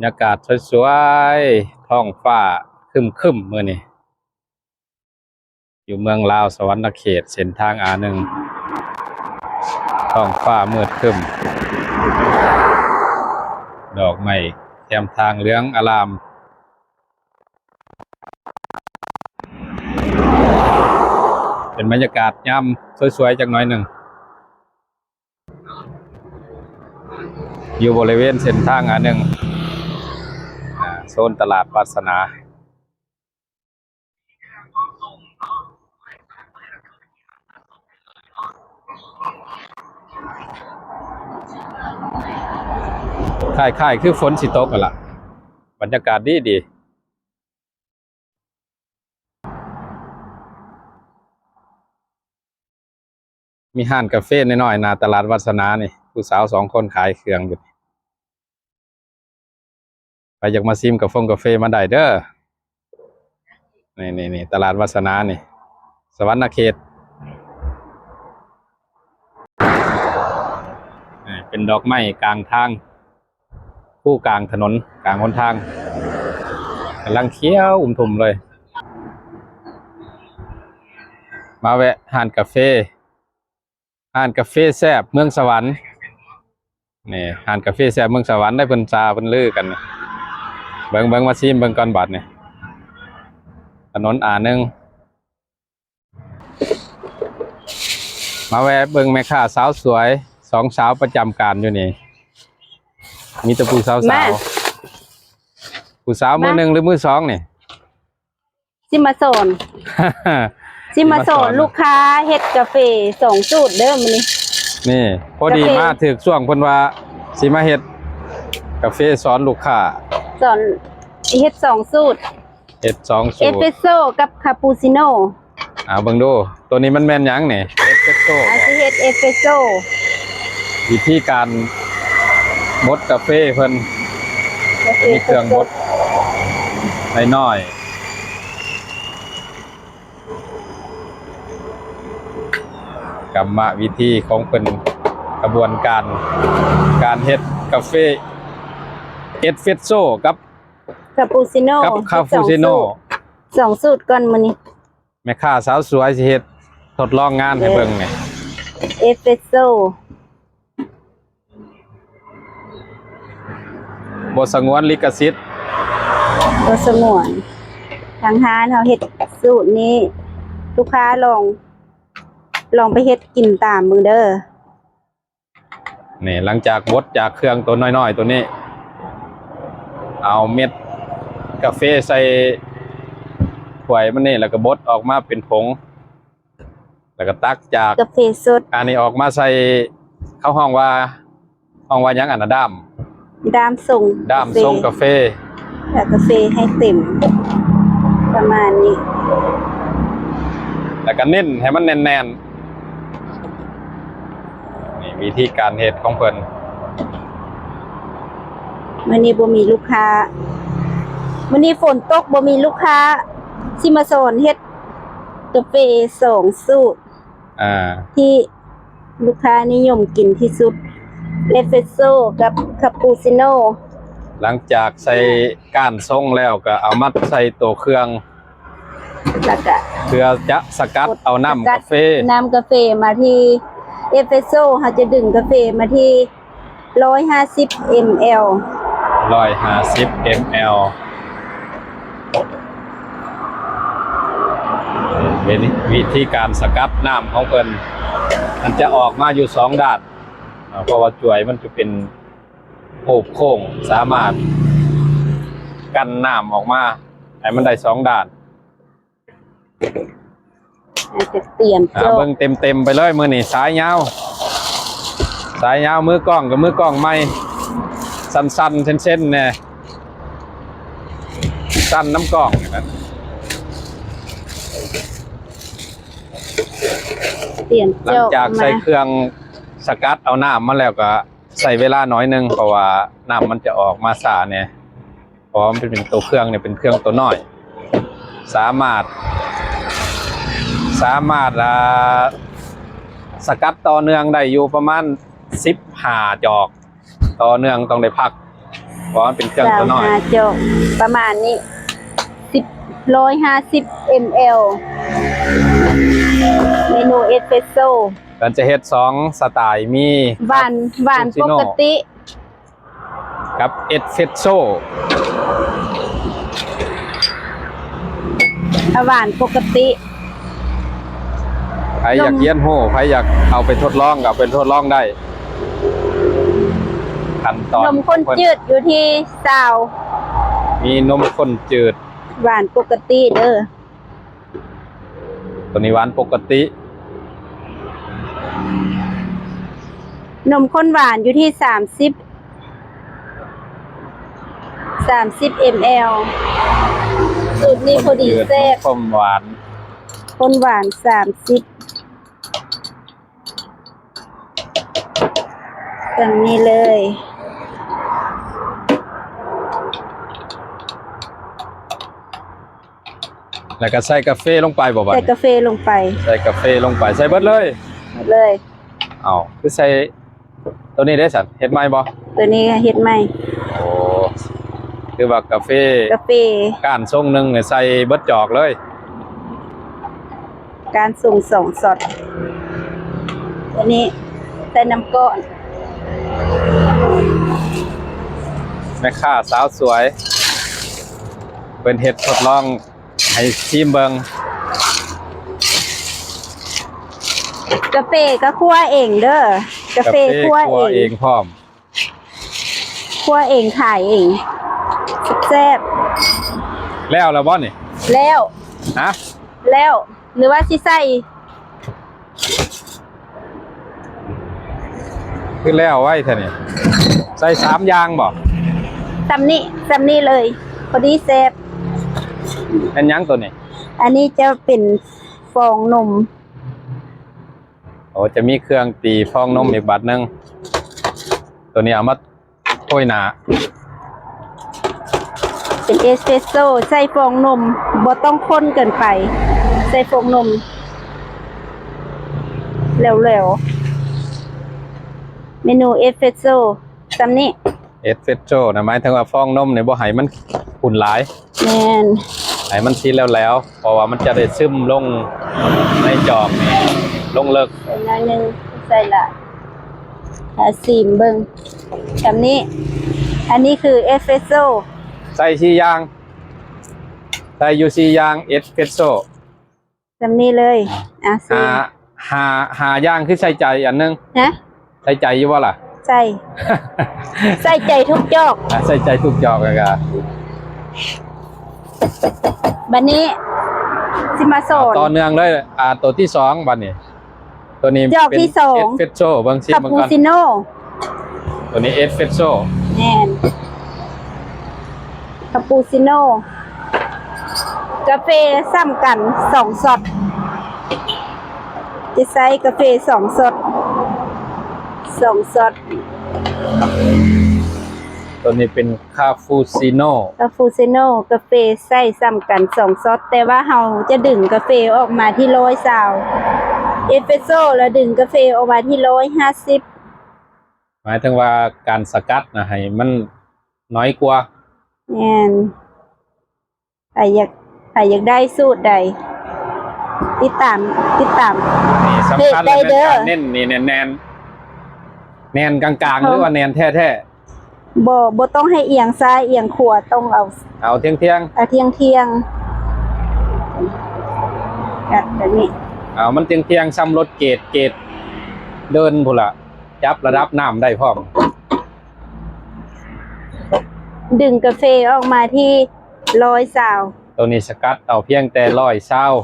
รรยากาศสวยๆท้องฟ้าครึมๆมื้อนี้อยู่เมืองลาวสวรรณเขตเส้นทาง A1 ท้องฟ้ามืดครึมดอกไม้แคมทางเหลืองอลามเป็นบรรยากาศยามสวยๆจักหน่อยหนึ่งอยู่บริเวณเส้นทาง A1 โซนตลาดวาสนาค่ายคือฝนสิตกกันละบรรยากาศดีมีห้านกาแฟน้อยๆหน้าตลาดวาสนานี่ผู้สาว2 คนขายเครื่องอยู่ไปอยากมาซิมกาแฟมาได้เด้อนี่ตลาดวาสนานี่สวรรณเขตเป็นดอกไม้กลางทางผู้กลางถนนกลางหนทางกำลังเขียวทุ่มเลยมาแวะห้านกาแฟแซ่บเมืองสวรรค์นี่ห้านกาแฟแซ่บเมืองสวรรค์ได้เพิ่นลือกันเบิ่งมาซิมเบิ่งก่อนบัดนี่ถนน A1 มาแวะเบิ่งแม่ค้าสาวสวย2 สาวประจำการอยู่นี่มีแต่ผู้สาวผู้สาวมือ 1หรือมือ 2นี่ซิมาโซน ซิมาโซนลูกค้าเฮ็ดกาแฟ2 สูตรเด้อมื้อนี้นี่พอดีมาถึกช่วงเพิ่นว่าสิมาเฮ็ดกาแฟสอนลูกค้าสอนเฮ็ด2 สูตรเฮ็ด2 สูตรเอสเปรสโซ่กับคาปูชิโน่เบิ่งดูตัวนี้มันแม่นหยังนี่เอสเปรสโซ่สิเฮ็ดเอสเปรสโซ่วิธีการบดกาแฟเพิ่นมีเครื่องบดน้อยกรรมวิธีของเพิ่นกระบวนการเฮ็ดกาแฟเอสเปรสโซ่กับคาปูชิโน่2 สูตรก่อนมื้อนี้แม่ค้าสาวสวยสิเฮ็ดทดลองงานให้เบิ่งนี่เอสเปรสโซ่บ่สงวนลิขสิทธิ์บ่สงวนทางร้านเฮาเฮ็ดสูตรนี้ลูกค้าลองไปเฮ็ดกินตามมือเด้อนี่หลังจากบดจากเครื่องตัวน้อยๆตัวนี้เอาเม็ดกาแฟใส่ถ้วยมันนี่แล้วก็บดออกมาเป็นผงแล้วก็ตักจากกาแฟสดอันนี้ออกมาใส่เข้าห้องว่าหยังอันน่ะด้ามส่งกาแฟแล้วกาแฟให้เต็มประมาณนี้แล้วก็เน้นให้มันแน่นๆนี่วิธีการเฮ็ดของเพิ่นมื้อนี้บ่มีลูกค้ามื้อนี้ฝนตกบ่มีลูกค้าสิมาสอนเฮ็ดกาแฟ2 สูตรที่ลูกค้านิยมกินที่สุดเอสเปรสโซ่กับคาปูชิโน่หลังจากใส่ก้านทรงแล้วก็เอามาใส่ตัวเครื่องแล้วก็เพื่อจะสกัดเอาน้ำกาแฟมาที่เอสเปรสโซ่เฮาจะดึงกาแฟมาที่150 ml เป็นวิธีการสกัดน้ำของเพิ่นมันจะออกมาอยู่2 ด้านเพราะว่าจ่วยมันจะเป็นโอบโค้งสามารถกันน้ำออกมาให้มันได้2 ด้านจะเตรียมเบิ่งเต็มไปเลยมื้อนี้สายยาวมือกล้องกับมือกล้องใหม่สั้นๆเส้นๆแน่สั้นน้ำกล้องนะหลังจากใส่เครื่องสกัดเอาน้ำมาแล้วก็ใส่เวลาน้อยนึงเพราะว่าน้ำมันจะออกมาสาเนี่ยเพราะมันเป็นตัวเครื่องเนี่ยเป็นเครื่องตัวน้อยสามารถสกัดต่อเนื่องได้อยู่ประมาณ15 จอกต่อเนื่องต้องได้พัก เพราะมันเป็นเครื่องตัวน้อย 25จอกประมาณนี้150 ml เมนูเอสเปรสโซ่ กันจะเฮ็ด2สไตล์มี หวานปกติ กับเอสเฟรสโซ่ หวานปกติ ใครอยากเรียนรู้ใครอยากเอาไปทดลองก็ไปทดลองได้ขั้นตอน นมข้นจืดอยู่ที่ซาว มีนมข้นจืด หวานปกติเด้อ ตัวนี้หวานปกติ นมข้นหวานอยู่ที่30 ml สูตรนี้พอดีแซ่บ ข้นหวาน ข้นหวาน30แบบนี้เลย แล้วก็ใส่กาแฟลงไปบ่บัด ใส่ นี้ กาแฟลงไป ใส่กาแฟลงไปใส่เบิดเลย หมดเลย เอาคือใส่ตัวนี้ได้สัตว์เฮ็ดไหมบ่ ตัวนี้เฮ็ดใหม่ โอ้คือว่ากาแฟ กาแฟ ก้านทรงหนึงเนี่ยใส่เบิดจอกเลย การส่ง2 สอดตัวนี้ใส่น้ำก้อน แม่ค้าสาวสวยเป็นเฮ็ดทดลองให้ชิมเบิง กาแฟก็คั่วเองเด้อกาแฟคั่ว คั่ว เอ เอง งพร้อม คั่วเองขายเองแซ่บ แล้วบ่นี่ แล้ว ฮะ แล้วหรือว่าสิใส่ คือแล้วไว้เท่านี้ใส่3อย่างบ่ ซำนี้เลยพอดีแซ่บ เป็นหยังตัวนี้ อันนี้จะเป็นฟองนม โอ้จะมีเครื่องตีฟองนมอีกบัดหนึงตัวนี้เอามาโรยหน้า เป็นเอสเปรสโซ่ใส่ฟองนมบ่ต้องข้นเกินไป ใส่ฟองนมเร็วๆเมนูเอสเปรสโซ่ซำนี้ เอสเฟรสโซ่นะหมายถึงว่าฟองนมเนี่ยบ่ให้มันขุ่นหลาย แม่น ให้มันซีแล้วเพราะว่ามันจะได้ซึมลงในจอกนี่ลงเลิก ใส่หน่อยหนึงใส่ละซีมเบิ่งซำนี้ อันนี้คือเอสเปรสโซ่ ใส่4อย่างใส่อยู่4อย่างเอสเฟรสโซ่ ซำนี้เลยซีม หาอย่างคือใส่ใจอันนึง นะ ใส่ใจอยู่บ่ล่ะ ใส่ ใส่ใจทุกจอก ใส่ใจทุกจอกเลยครับ บัดนี้สิมาสอน ต่อเนื่องเลยตัวที่2บัดนี้ตัวนี้ จอก เป็น ที่ เอ 2 สเฟรสโซ่เบิ่งซิ คา เบิ่ง ปู กัน ชิโน่ ตัวนี้เอสเฟรสโซ่ แน่นคาปูชิโน่กาแฟซ้ำกัน2 สอดจะใส่กาแฟ2 สอด2 สอด ตัวนี้เป็นคาฟูซิโน่ คาปูชิโน่กาแฟใส่ซ้ำกัน2 สอดแต่ว่าเราจะดึงกาแฟออกมาที่120เอสเปรสโซ่แล้วดึงกาแฟออกมาที่150 หมายถึงว่าการสกัดนะให้มันน้อยกว่า แม่นใครอยากได้สูตรใดติดตาม นี่สำคัญ ได้ เลย เด้อ การเน้นนี่แนนกลางๆหรือว่าแนนแท้ บ่ต้องให้เอียงซ้ายเอียงขวาต้องเอา ๆเอาเที่ยง เที่ยงแบบนี้ ๆเอามันเที่ยงๆซ้ำรถเกตเดินพุ่นละจับระดับน้ำได้พร้อม ดึงกาแฟออกมาที่120 ตัวนี้สกัดเอาเพียงแต่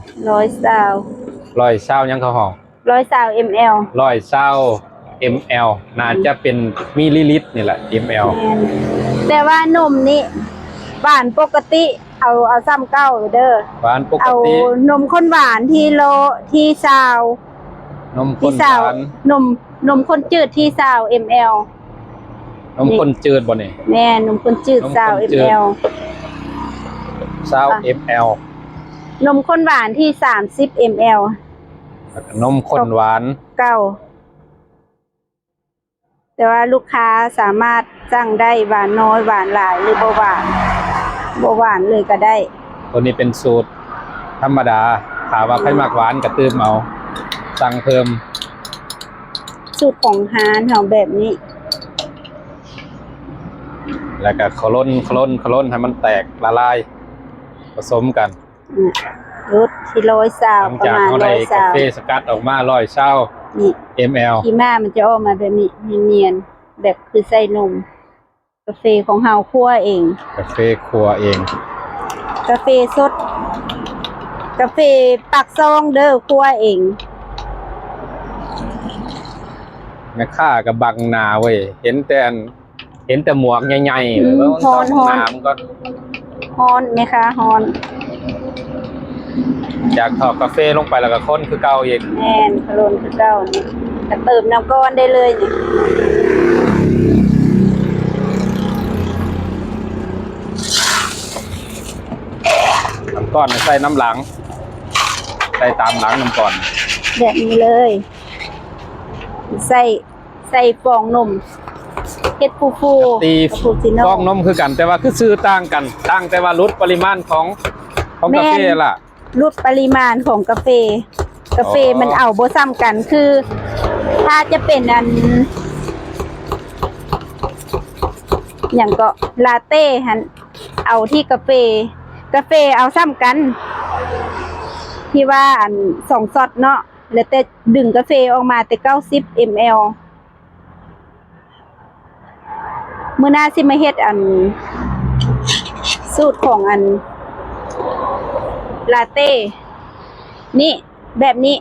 120ยังเขาห้อง 120 ml 120 ml น่าจะเป็นมิลลิลิตรนี่แหละ ml แม่นแต่ว่านมนี่หวานปกติเอาซ้ำเก้าเด้อ หวานปก เอา ติ นมข้นหวานที่ซาวน มข้ ที่ น ซาว หวาน นมข้นจืดที่20 ml นมข้นจืดบ่นี่ แม่นมข้นจืด นมข้นจืด 20 ml 20 ml นมข้นหวานที่30 ml แล้วก็นมข้นหวาน เก้า แต่ว่าลูกค้าสามารถสั่งได้หวานน้อยหวานหลายหรือบ่หวานเลยก็ได้ ตัวนี้เป็นสูตรธรรมดาถามว่าใครมักหวานก็เติมเอาสั่งเพิ่ม สูตรของฮานเฮาแบบนี้ แล้วก็โคลนให้มันแตกละลายผสมกัน รสที่120 หลัง ประ จาก มาณ เขาได้กาแฟสกัดออกมา120 นี่ ml ที่มามันจะออกมาแบบนี้เนียนๆแบบคือใส่นมกาแฟของเฮาคั่วเอง กาแฟครัวเอง กาแฟสดกาแฟปักซองเด้อคั่วเอง แม่ค้ากับบังหนาเว้ยเห็นแต่หมวกใหญ่ๆแล้ว ฮ้อน น้ำก็ ฮ้อนไหมคะฮ้อน อยากถอดกาแฟลงไปแล้วก็ค้นคือเก่าอีก แน่นคาโรนคือเก้านี่ก็เติมน้ำก้อนได้เลยนี่ น้ำก้อนใส่น้ำหลังใส่ตามหลังน้ำก้อน แบบนี้เลย ใส่ฟองนมเฮ็ดฟู ตี คาปูชิโน่ ฟองนมคือกัน แต่ว่าคือซื้อต่างกันต่างแต่ว่าลดปริมาณของกาแฟล่ะ ลดปริมาณของกาแฟอ๋อ มันเอาบ่ซ้ำกันคือ ถ้าจะเป็นอันอย่างก็ลาเต้หันเอาที่กาแฟเอาซ้ำกัน ที่ว่าอัน2ช็อตเนาะแล้วแต่ดึงกาแฟออกมาแต่90 ml มื้อหน้าสิมาเฮ็ดอันสูตรของอันลาเต้นี่แบบนี้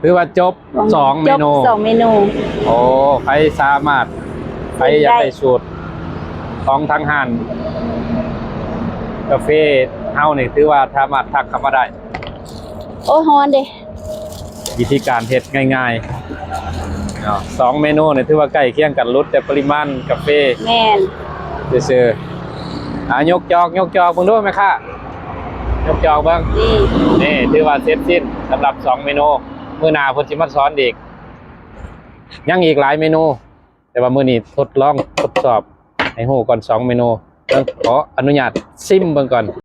คือว่าจบ2เมนู จบ2เมนู โอ้ใครสามารถใครอยากได้สูตรของทางห้านกาแฟเฮานี่ถือว่าสามารถทักเข้ามาได้ โอ้ฮ้อนเด้ วิธีการเฮ็ดง่ายๆเนาะ2เมนูนี่ถือว่าใกล้เคียงกันลดแต่ปริมาณกาแฟ แม่น ซื่อๆยกจอกเบิ่งดูไหมคะยกจอกเบิ่ง นี่ นี่ถือว่าเสร็จสิ้นสำหรับ2เมนูมื้อหน้าเพิ่นสิมาสอนอีกยังอีกหลายเมนู แต่ว่ามื้อนี้ทดลองทดสอบให้ฮู้ก่อน2เมนูขออนุญาตซิมเบิ่งก่อน